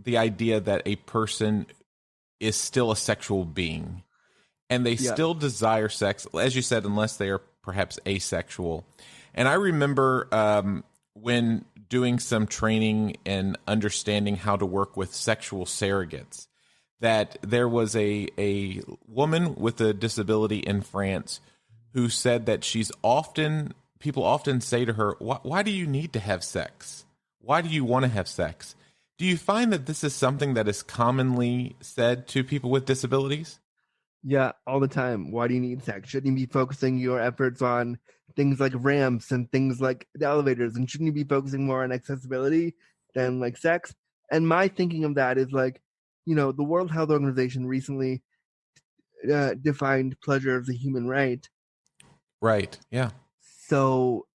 the idea that a person is still a sexual being and they Yeah. still desire sex, as you said, unless they are perhaps asexual. And I remember when doing some training and understanding how to work with sexual surrogates, that there was a woman with a disability in France who said that people often say to her, why do you need to have sex? Why do you want to have sex? Do you find that this is something that is commonly said to people with disabilities? Yeah, all the time. Why do you need sex? Shouldn't you be focusing your efforts on things like ramps and things like the elevators? And shouldn't you be focusing more on accessibility than like sex? And my thinking of that is like, the World Health Organization recently defined pleasure as a human right. Right. Yeah. So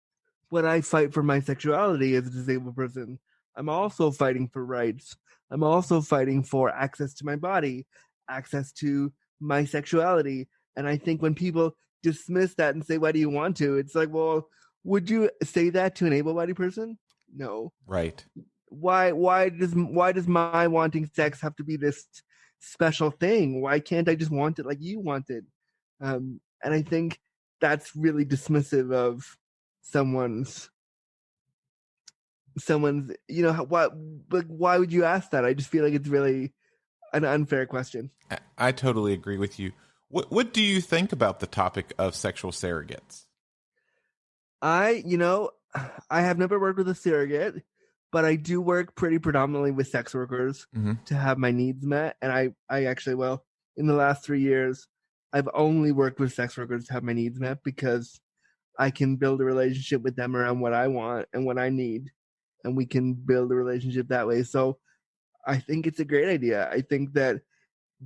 when I fight for my sexuality as a disabled person, I'm also fighting for rights. I'm also fighting for access to my body, access to my sexuality. And I think when people dismiss that and say, why do you want to? It's like, well, would you say that to an able-bodied person? No. Right. Why does my wanting sex have to be this special thing? Why can't I just want it like you want it? And I think that's really dismissive of someone's why would you ask that? I just feel like it's really an unfair question. I totally agree with you. What do you think about the topic of sexual surrogates? I you know I have never worked with a surrogate, but I do work pretty predominantly with sex workers Mm-hmm. to have my needs met. And I actually, well, in the last 3 years, I've only worked with sex workers to have my needs met because I can build a relationship with them around what I want and what I need, and we can build a relationship that way. So I think it's a great idea. I think that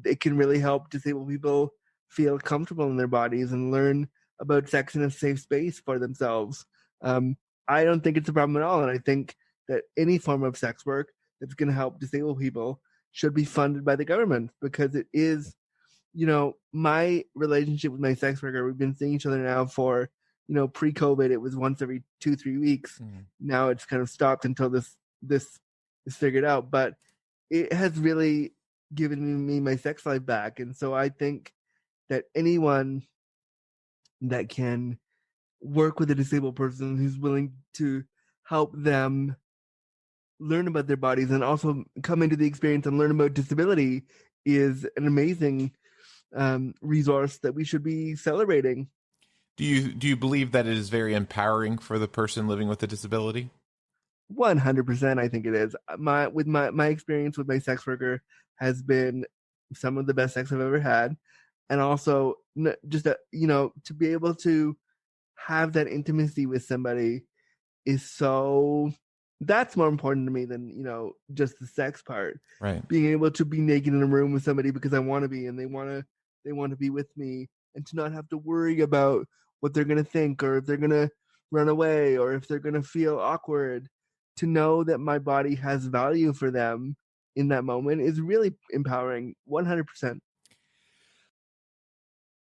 it can really help disabled people feel comfortable in their bodies and learn about sex in a safe space for themselves. Um, I don't think it's a problem at all. And I think that any form of sex work that's going to help disabled people should be funded by the government because it is, my relationship with my sex worker, we've been seeing each other now for, pre-COVID, it was once every 2-3 weeks. Mm-hmm. Now it's kind of stopped until this is figured out. But it has really given me my sex life back. And so I think that anyone that can work with a disabled person who's willing to help them learn about their bodies and also come into the experience and learn about disability is an amazing resource that we should be celebrating. Do you believe that it is very empowering for the person living with a disability? 100%, I think it is. My experience with my sex worker has been some of the best sex I've ever had, and also just to be able to have that intimacy with somebody is so that's more important to me than just the sex part. Right. Being able to be naked in a room with somebody because I want to be and they want to be with me, and to not have to worry about what they're going to think or if they're going to run away or if they're going to feel awkward, to know that my body has value for them in that moment is really empowering. 100%.